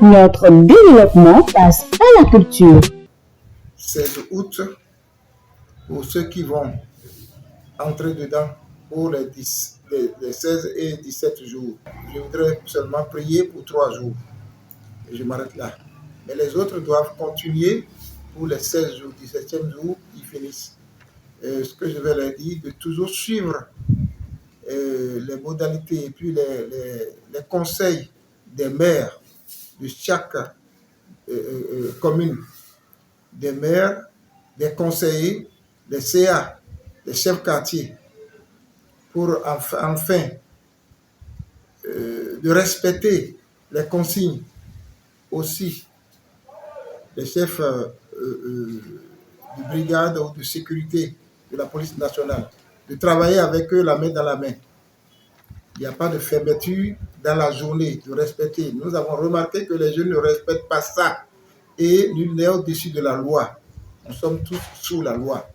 Notre développement passe à la culture. 16 août, pour ceux qui vont entrer dedans pour les 16 et 17 jours. Je voudrais seulement prier pour 3 jours. Et je m'arrête là. Mais les autres doivent continuer pour les 16 jours, 17e jour, ils finissent. Ce que je vais leur dire, de toujours suivre les modalités et puis les conseils des maires de chaque commune, des maires, des conseillers, des CA, des chefs quartiers, pour enfin de respecter les consignes aussi des chefs de brigade ou de sécurité de la police nationale, de travailler avec eux la main dans la main. Il n'y a pas de fermeture dans la journée, de respecter. Nous avons remarqué que les jeunes ne respectent pas ça et nul n'est au-dessus de la loi. Nous sommes tous sous la loi.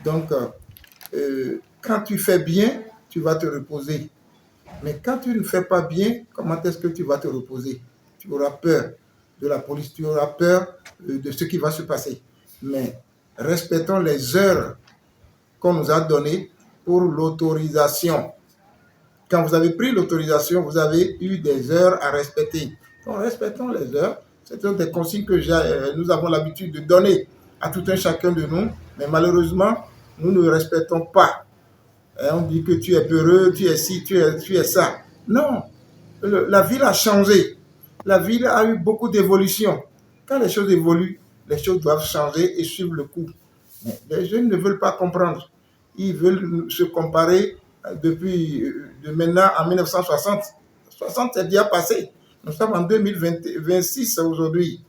Donc, quand tu fais bien, tu vas te reposer. Mais quand tu ne fais pas bien, comment est-ce que tu vas te reposer? Tu auras peur de la police, tu auras peur de ce qui va se passer. Mais respectons les heures qu'on nous a données pour l'autorisation. Quand vous avez pris l'autorisation, vous avez eu des heures à respecter. Donc, respectons les heures. C'est une des consignes que nous avons l'habitude de donner à tout un chacun de nous. Mais malheureusement, nous ne respectons pas. Et on dit que tu es peureux, tu es ci, tu es ça. Non, la ville a changé. La ville a eu beaucoup d'évolution. Quand les choses évoluent, les choses doivent changer et suivre le cours. Mais les jeunes ne veulent pas comprendre. Ils veulent se comparer depuis de maintenant en 1960. 60 c'est déjà passé. Nous sommes en 2026 aujourd'hui.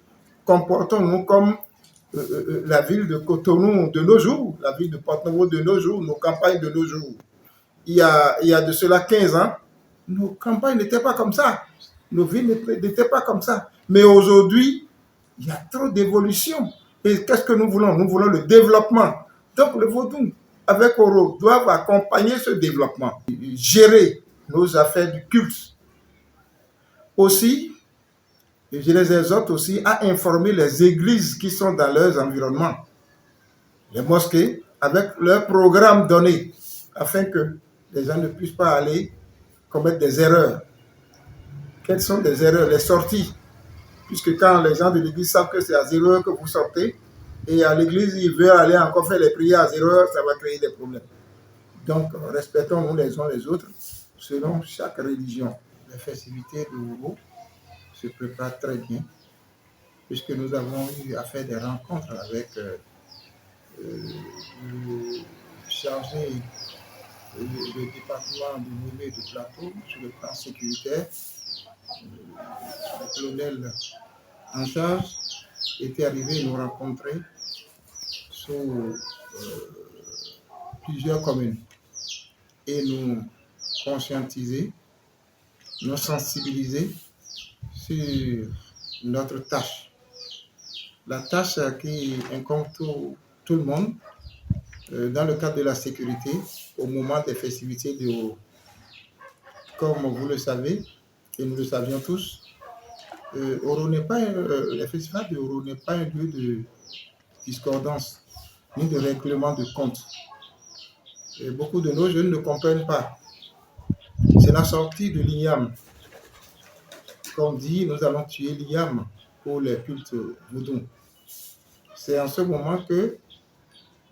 Comportons-nous comme la ville de Cotonou de nos jours, la ville de Porto-Novo de nos jours, nos campagnes de nos jours. Il y a de cela 15 ans, nos campagnes n'étaient pas comme ça. Nos villes n'étaient pas comme ça. Mais aujourd'hui, il y a trop d'évolution. Et qu'est-ce que nous voulons? Nous voulons le développement. Donc le Vaudou, avec Oro, doivent accompagner ce développement. Gérer nos affaires du culte. Aussi, je les exhorte aussi à informer les églises qui sont dans leurs environnements, les mosquées, avec leurs programmes donnés, afin que les gens ne puissent pas aller commettre des erreurs. Quelles sont les erreurs? Les sorties. Puisque quand les gens de l'église savent que c'est à 0 heure que vous sortez, et à l'église, ils veulent aller encore faire les prières à 0 heure, ça va créer des problèmes. Donc, respectons-nous les uns les autres, selon chaque religion. Les festivités de Ouro se préparent très bien, puisque nous avons eu à faire des rencontres avec le chargé du département de Niamey de Plateau sur le plan sécuritaire. Le colonel en charge était arrivé nous rencontrer sur plusieurs communes et nous conscientiser, nous sensibiliser sur notre tâche. La tâche qui incombe tout le monde dans le cadre de la sécurité au moment des festivités de Oro. Comme vous le savez, et nous le savions tous, Oro n'est pas, le festival de Oro n'est pas un lieu de discordance ni de règlement de compte. Et beaucoup de nos jeunes ne comprennent pas. C'est la sortie de l'IAM. Comme dit, nous allons tuer l'IAM pour les cultes vaudous. C'est en ce moment que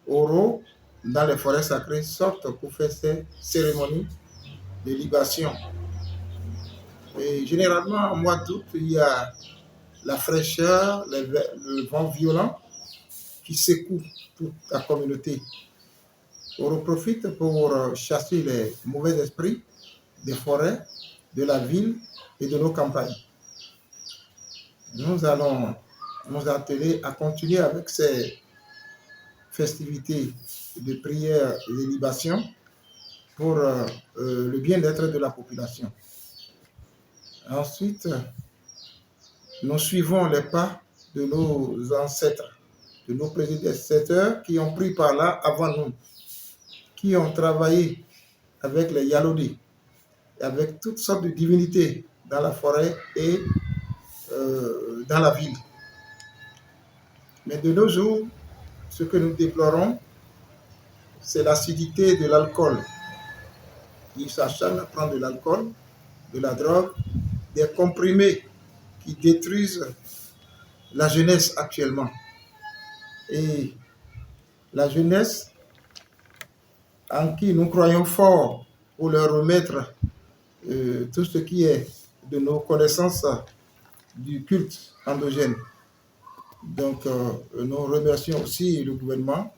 Oro, dans les forêts sacrées, sortent pour faire ces cérémonies de libation. Et généralement, en mois d'août, il y a la fraîcheur, le vent violent qui secoue toute la communauté. On en profite pour chasser les mauvais esprits des forêts, de la ville et de nos campagnes. Nous allons nous atteler à continuer avec ces festivités de prière et de libation pour le bien-être de la population. Ensuite, nous suivons les pas de nos ancêtres, de nos prédécesseurs qui ont pris par là avant nous, qui ont travaillé avec les Yalodis, avec toutes sortes de divinités dans la forêt et dans la ville. Mais de nos jours, ce que nous déplorons, c'est l'acidité de l'alcool. Ils s'acharnent à prendre de l'alcool, de la drogue, des comprimés qui détruisent la jeunesse actuellement. Et la jeunesse en qui nous croyons fort pour leur remettre tout ce qui est de nos connaissances du culte endogène. Donc, nous remercions aussi le gouvernement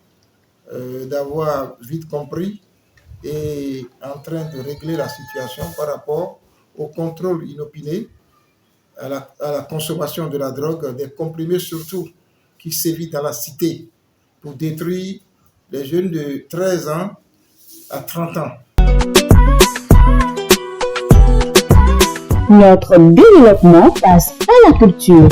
d'avoir vite compris et en train de régler la situation par rapport au contrôle inopiné, à la consommation de la drogue, des comprimés surtout qui sévit dans la cité pour détruire les jeunes de 13 ans à 30 ans. Notre développement passe à la culture.